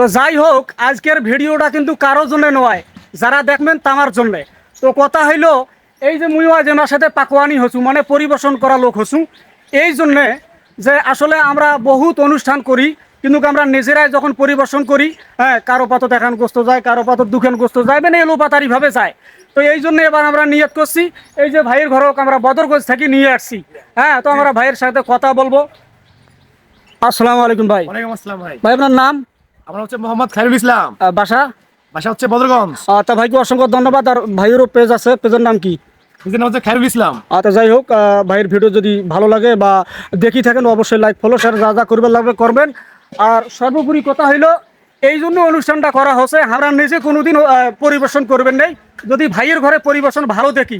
তো যাই হোক, আজকের ভিডিওটা কিন্তু কারোর জন্য নয়, যারা দেখবেন তামার জন্য। তো কথা হইলো এই যে মুই আজ এনার সাথে পাকওয়ানি হসু, মানে পরিবেশন করা লোক হসু, এই জন্যে যে আসলে আমরা বহুত অনুষ্ঠান করি, কিন্তু আমরা নিজেরাই যখন পরিবেশন করি, হ্যাঁ, কারো পাতো দেখান গোস্ত যায়, কারো পাতো দুখান গোস্ত যায়, মানে এলোপাতারিভাবে যায়। তো এই জন্য এবার আমরা নিয়ত করছি, এই যে ভাইয়ের ঘরক আমরা বদরগঞ্জ থেকে নিয়ে আসছি। হ্যাঁ, তো আমরা ভাইয়ের সাথে কথা বলবো। আসসালামু আলাইকুম ভাই। ওয়ালাইকুম আসসালাম ভাই। ভাই আপনার নাম? আমার হচ্ছে মোহাম্মদ খায়রুল ইসলাম, বাসা? বাসা হচ্ছে বদরগঞ্জ। তা ভাইকে অসংখ্য ধন্যবাদ। আর ভাইয়েরও পেজ আছে, পেজের নাম কি? নিজের নাম হচ্ছে খায়রুল ইসলাম। তা যাই হোক, ভাইয়ের ভিডিও যদি ভালো লাগে বা দেখি থাকেন, অবশ্যই লাইক ফলো শেয়ার যা যা করবেন লাগবে করবেন। আর সর্বোপরি কথা হইলো এই জন্য অনুষ্ঠানটা করা হচ্ছে, আমরা নিজে কোনোদিন পরিবেশন করবেন নাই, যদি ভাইয়ের ঘরে পরিবেশন ভালো দেখি,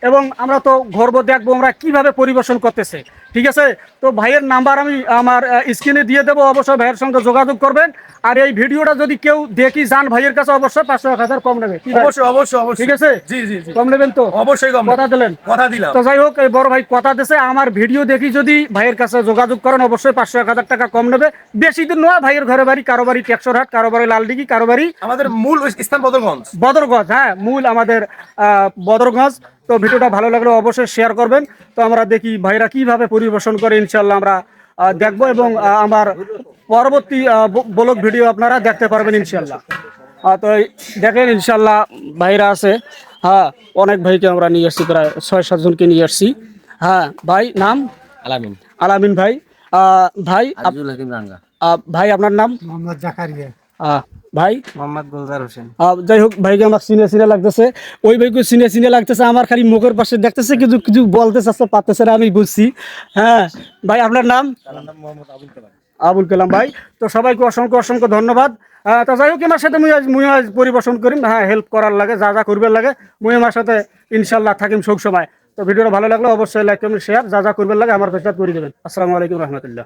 এবং আমরা তো গর্ব দেখবো আমরা কিভাবে পরিবেশন করতেছে। ঠিক আছে, তো ভাইয়ের নাম্বার আমি আমার স্ক্রিনে দিয়ে দেবো, অবশ্যই ভাইয়ের সঙ্গে যোগাযোগ করবেন। আর এই ভিডিওটা যদি কেউ দেখি যান ভাইয়ের কাছে, অবশ্যই 500-1000 কম নেবে। কি ভাই? অবশ্যই অবশ্যই অবশ্যই। ঠিক আছে, জি জি জি, কম নেবেন তো? অবশ্যই কম। কথা দিলেন? কথা দিলাম। তো যাই হোক, এই বড় ভাই কথা দিয়েছে, আমার ভিডিও দেখি যদি ভাইয়ের কাছে যোগাযোগ করেন, অবশ্যই 500-1000 টাকা কম নেবে। বেশি দিন নয়, ভাইয়ের ঘরে বাড়ি, কারো বাড়ি টেকসরহাট, কারো বাড়ি লালডিগি, কারো বাড়ি আমাদের মূল স্থান বদরগঞ্জ। বদরগঞ্জ। হ্যাঁ, মূল আমাদের বদরগঞ্জ। তো ভিডিওটা ভালো লাগলে অবশ্যই শেয়ার করবেন। তো আমরা দেখি ভাইরা কিভাবে পরিবেশন করে, ইনশাল্লাহ আমরা দেখবো, এবং আমার পরবর্তী ব্লগ ভিডিও আপনারা দেখতে পারবেন ইনশাল্লাহ। তো দেখেন ইনশাল্লাহ ভাইরা আছে। হ্যাঁ, অনেক ভাইকে আমরা নিয়ে আসছি, প্রায় 6-7 জনকে নিয়ে আসছি। হ্যাঁ ভাই, নাম? আলামিন। আলামিন ভাই। ভাই আব্দুল হাকিম রাঙ্গা। ভাই আপনার নাম? মোহাম্মদ জাকারিয়া। ভাই মোহাম্মদ গুলজার হোসেন। যাই হোক, ভাইকে আমার সিনে সিনে লাগতেছে, ওই ভাইকে সিনে সিনে লাগতেছে, আমার খালি মুখের পাশে দেখতেছে, কিন্তু কিছু বলতে চাচ্ছে পারতেছে না, আমি বুঝছি। হ্যাঁ ভাই, আপনার নাম? আবুল কালাম ভাই। তো সবাইকে অসংখ্য অসংখ্য ধন্যবাদ। তো যাই হোক, আমার সাথে মুই আজ পরিবেশন করিম। হ্যাঁ, হেল্প করার লাগে, যা যা করবে লাগে, মুই আমার সাথে ইনশাল্লাহ থাকিম সব সময়। তো ভিডিওটা ভালো লাগলে অবশ্যই লাইক কমেন্ট শেয়ার যা যা করবে লাগে আমার পেছনে করে দেবেন। আসসালামু আলাইকুম রহমতুল্লাহ।